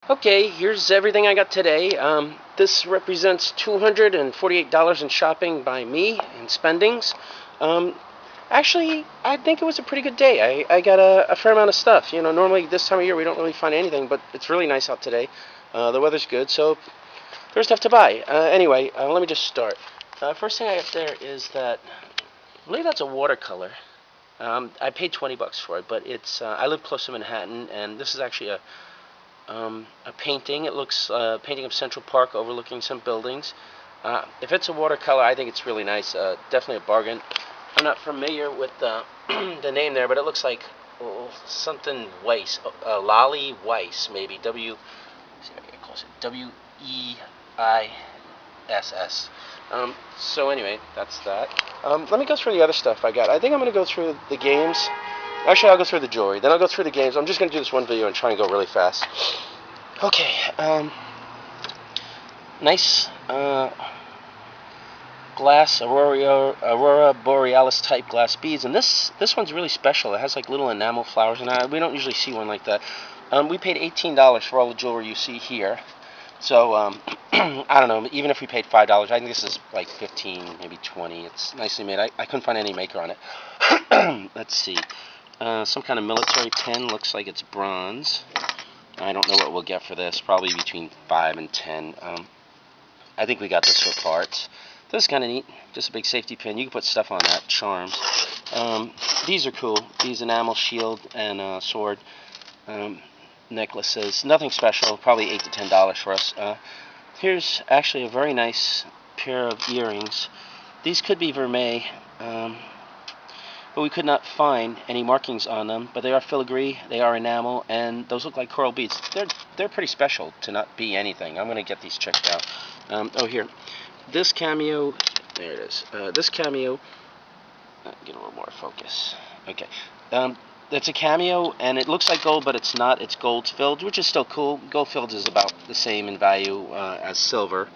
Okay, here's everything I got today. This represents $248 in shopping by me and spendings. Um, Actually, I think it was a pretty good day. I got a fair amount of stuff. You know, normally this time of year we don't really find anything, but it's really nice out today. The weather's good, so there's stuff to buy. Anyway, let me just start. First thing I got there is that I believe that's a watercolor. I paid $20 for it, but it's I live close to Manhattan, and this is actually a painting. It looks a painting of Central Park overlooking some buildings. If it's a watercolor, I think it's really nice. Definitely a bargain. I'm not familiar with the the name there, but it looks like something Weiss, Lolly Weiss, maybe See if I can get close. Weiss. So anyway, that's that. Let me go through the other stuff I got. I think I'm going to go through the games. Actually, I'll go through the jewelry. Then I'll go through the games. I'm just going to do this one video and try and go really fast. Okay. Nice glass Aurora Borealis type glass beads, and this one's really special. It has like little enamel flowers, and we don't usually see one like that. We paid $18 for all the jewelry you see here. So I don't know. Even if we paid $5, I think this is like 15, maybe 20. It's nicely made. I couldn't find any maker on it. Let's see. Some kind of military pin. Looks like it's bronze. I don't know what we'll get for this. Probably between 5 and 10. I think we got this for parts. This is kind of neat. Just a big safety pin. You can put stuff on that. Charms. These are cool. These enamel shield and sword necklaces. Nothing special. Probably $8 to $10 for us. Here's actually a very nice pair of earrings. These could be vermeil. But we could not find any markings on them. But they are filigree, they are enamel, and those look like coral beads. They're pretty special to not be anything. I'm going to get these checked out. Oh, here. This cameo, there it is. This cameo, get a little more focus. Okay. It's a cameo, and it looks like gold, but it's not. It's gold filled, which is still cool. Gold filled is about the same in value as silver.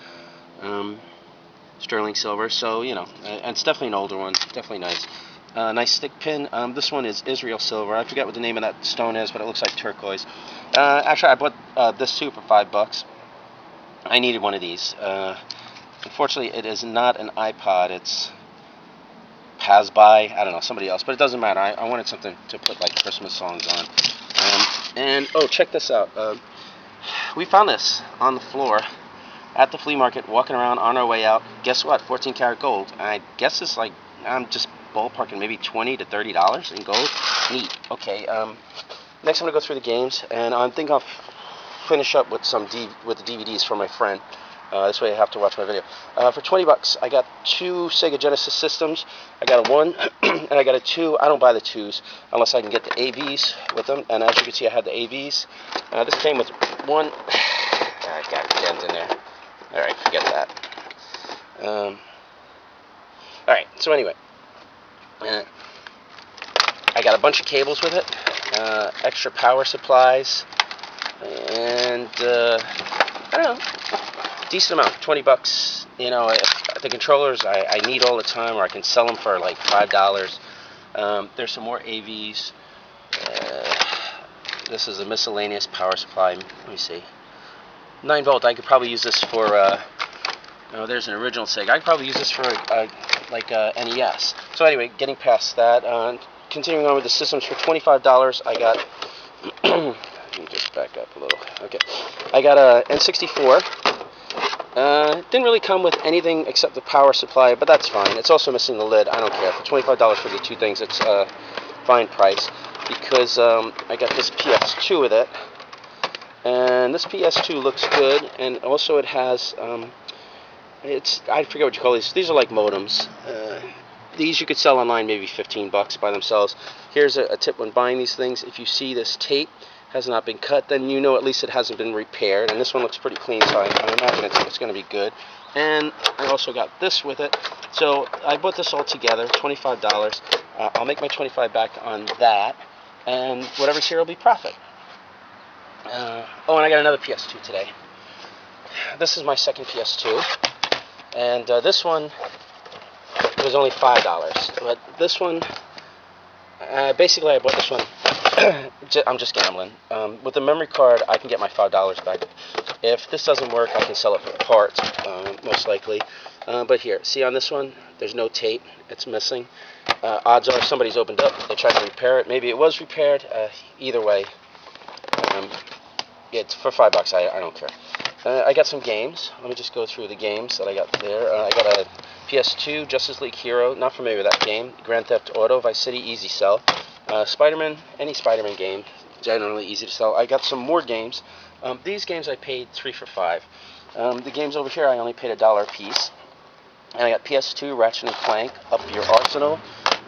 Sterling silver, so, you know, and it's definitely an older one. Definitely nice. Nice stick pin. This one is Israel silver. I forget what the name of that stone is, but it looks like turquoise. Actually, I bought this too for $5. I needed one of these. Unfortunately, it is not an iPod. It's Pasby. I don't know, somebody else, but it doesn't matter. I wanted something to put like Christmas songs on. And oh, check this out. We found this on the floor at the flea market, walking around on our way out. Guess what? 14 karat gold. I guess it's like, I'm just ballparking maybe $20 to $30 in gold. Neat. Okay. Next, I'm gonna go through the games, and I think I'll finish up with with the DVDs for my friend. This way I have to watch my video. For $20, I got 2 Sega Genesis systems. I got a 1 and I got a 2. I don't buy the 2s unless I can get the AVs with them. And as you can see, I had the AVs. This came with 1. I got a dent in there. All right, forget that. All right. So anyway, I got a bunch of cables with it, extra power supplies, and I don't know. Decent amount, $20. You know, the controllers I need all the time, or I can sell them for like $5. There's some more AVs. This is a miscellaneous power supply. Let me see. 9 volt. I could probably use this for. Oh, there's an original Sega. I could probably use this for like NES. So anyway, getting past that, continuing on with the systems for $25, I got. Let me just back up a little. Okay, I got a N64. Didn't really come with anything except the power supply, but that's fine. It's also missing the lid. I don't care. For $25 for the 2 things, it's a fine price, because I got this PS2 with it, and this PS2 looks good, and also it has I forget what you call these. These are like modems. These you could sell online maybe $15 by themselves. Here's a tip when buying these things: if you see this tape has not been cut, then you know at least it hasn't been repaired. And this one looks pretty clean, so I imagine it's going to be good. And I also got this with it. So I bought this all together, $25. I'll make my $25 back on that, and whatever's here will be profit. Oh, and I got another PS2 today. This is my second PS2, and this one was only $5. But this one, basically I bought this one I'm just gambling. With the memory card, I can get my $5 back. If this doesn't work, I can sell it for parts, most likely. But here, see on this one, there's no tape. It's missing. Odds are somebody's opened up. They tried to repair it. Maybe it was repaired. Either way, it's for $5. I don't care. I got some games. Let me just go through the games that I got there. I got a PS2 Justice League Hero. Not familiar with that game. Grand Theft Auto, Vice City, easy sell. Spider-Man, any Spider-Man game, generally easy to sell. I got some more games. These games I paid 3 for $5. The games over here I only paid $1 a piece. And I got PS2 Ratchet and Clank, Up Your Arsenal,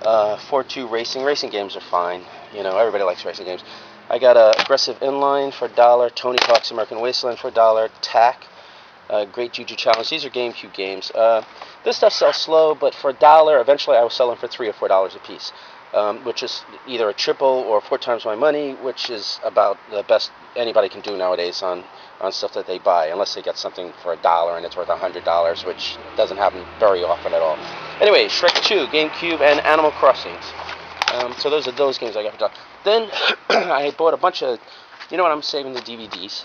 4-2 Racing. Racing games are fine. You know, everybody likes racing games. I got Aggressive Inline for $1, Tony Hawk's American Wasteland for $1, Tack, Great Juju Challenge. These are GameCube games. This stuff sells slow, but for $1, eventually I will sell them for $3 or $4 a piece, which is either a triple or 4 times my money, which is about the best anybody can do nowadays on stuff that they buy, unless they get something for $1 and it's worth $100, which doesn't happen very often at all. Anyway, Shrek 2, GameCube, and Animal Crossings. So those are those games I got for $1. Then I bought a bunch of, you know what, I'm saving the DVDs.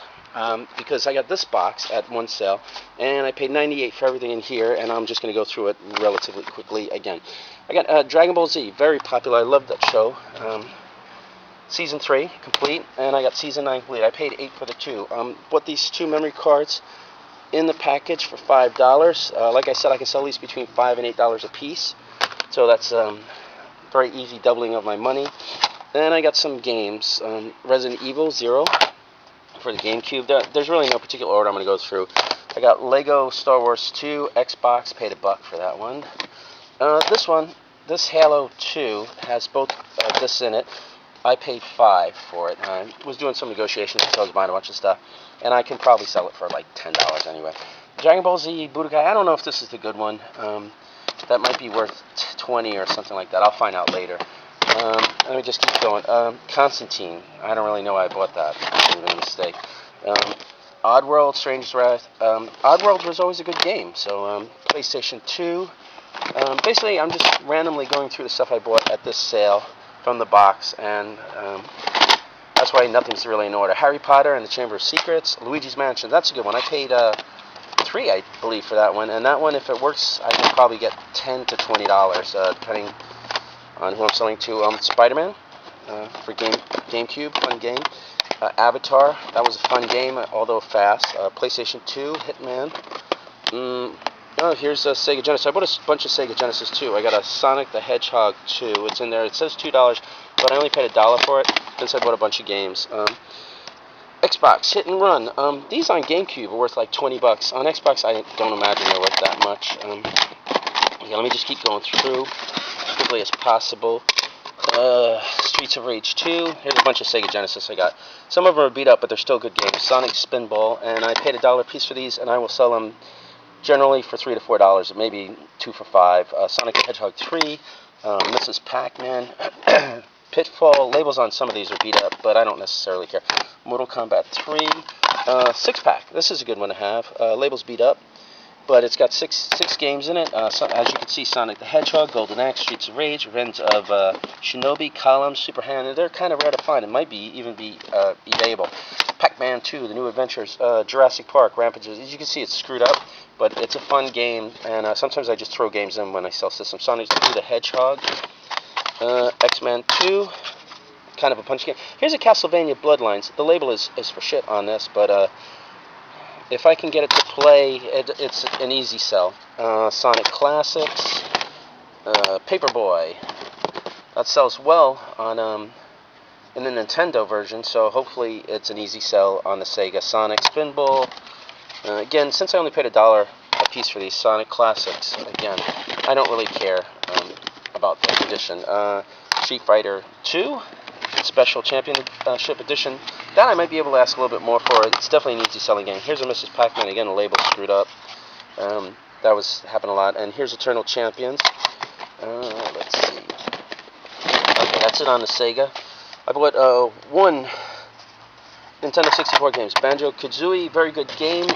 Because I got this box at one sale, and I paid $98 for everything in here, and I'm just going to go through it relatively quickly again. I got Dragon Ball Z, very popular. I love that show. Season 3 complete, and I got Season 9 complete. I paid $8 for the 2. Bought these 2 memory cards in the package for $5. Like I said, I can sell these between $5 and $8 a piece, so that's very easy doubling of my money. Then I got some games. Resident Evil 0 for the GameCube. There's really no particular order I'm going to go through. I got Lego Star Wars 2 Xbox, paid $1 for that one. This Halo 2 has both discs in it. I paid $5 for it. I was doing some negotiations because I was buying a bunch of stuff, and I can probably sell it for like $10 anyway. Dragon Ball Z Budokai, I don't know if this is the good one. That might be worth $20 or something like that. I'll find out later. Let me just keep going. Constantine. I don't really know why I bought that. It was a mistake. Oddworld, Stranger's Wrath. Oddworld was always a good game. So PlayStation 2. Basically, I'm just randomly going through the stuff I bought at this sale from the box, and that's why nothing's really in order. Harry Potter and the Chamber of Secrets. Luigi's Mansion. That's a good one. I paid $3, I believe, for that one. And that one, if it works, I can probably get $10 to $20, depending on who I'm selling to. Spider-Man for GameCube, fun game. Avatar, that was a fun game, although fast. PlayStation 2, Hitman. Here's a Sega Genesis. I bought a bunch of Sega Genesis too. I got a Sonic the Hedgehog 2. It's in there. It says $2, but I only paid $1 for it since I bought a bunch of games. Xbox Hit and Run. These on GameCube are worth like $20. On Xbox, I don't imagine they're worth that much. Yeah, let me just keep going through as quickly as possible. Streets of Rage 2. Here's a bunch of Sega Genesis I got. Some of them are beat up, but they're still good games. Sonic Spinball, and I paid $1 a piece for these, and I will sell them generally for $3 to $4, maybe 2 for $5. Sonic the Hedgehog 3, Mrs. Pac-Man, Pitfall. Labels on some of these are beat up, but I don't necessarily care. Mortal Kombat 3, six-pack. This is a good one to have. Labels beat up, but it's got six games in it. As you can see, Sonic the Hedgehog, Golden Axe, Streets of Rage, Revenge of Shinobi, Columns, Super Hand. They're kind of rare to find. It might even be eBayable. Pac-Man 2, The New Adventures, Jurassic Park, Rampages. As you can see, it's screwed up, but it's a fun game, and sometimes I just throw games in when I sell systems. Sonic the Hedgehog, X-Men 2, kind of a punch game. Here's a Castlevania Bloodlines. The label is for shit on this, but if I can get it to play, it's an easy sell. Sonic Classics, Paperboy. That sells well on in the Nintendo version, so hopefully it's an easy sell on the Sega. Sonic Spinball. Again, since I only paid $1 a piece for these Sonic Classics, again, I don't really care about the edition. Street Fighter 2, Special Championship Edition. That I might be able to ask a little bit more for. It's definitely an easy selling game. Here's a Mrs. Pac-Man. Again, the label screwed up. That happened a lot. And here's Eternal Champions. Let's see. Okay, that's it on the Sega. I bought one Nintendo 64 games. Banjo-Kazooie, very good game.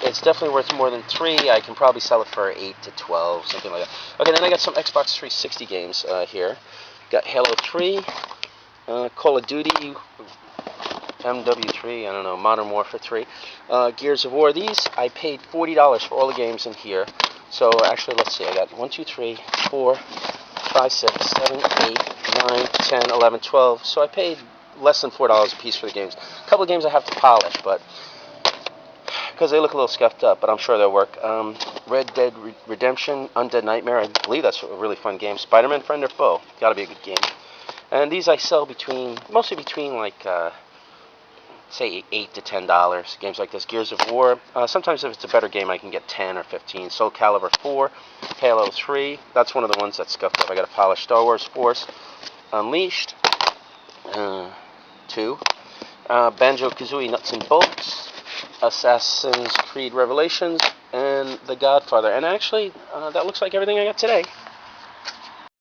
It's definitely worth more than $3. I can probably sell it for $8 to $12, something like that. Okay, then I got some Xbox 360 games here. Got Halo 3, Call of Duty, MW3, I don't know, Modern Warfare 3, Gears of War. These, I paid $40 for all the games in here. So actually, let's see, I got 1, 2, 3, 4, 5, 6, 7, 8, 9, 10, 11, 12. So I paid less than $4 a piece for the games. A couple of games I have to polish, but because they look a little scuffed up, but I'm sure they'll work. Red Dead Redemption, Undead Nightmare, I believe that's a really fun game. Spider-Man, Friend or Foe, gotta be a good game. And these I sell mostly between like, say $8 to $10. Games like this, Gears of War. Sometimes if it's a better game, I can get 10 or 15. Soul Calibur 4, Halo 3. That's one of the ones that's scuffed up. I got to polish. Star Wars Force Unleashed 2, Banjo-Kazooie Nuts and Bolts, Assassin's Creed Revelations, and The Godfather. And actually, that looks like everything I got today.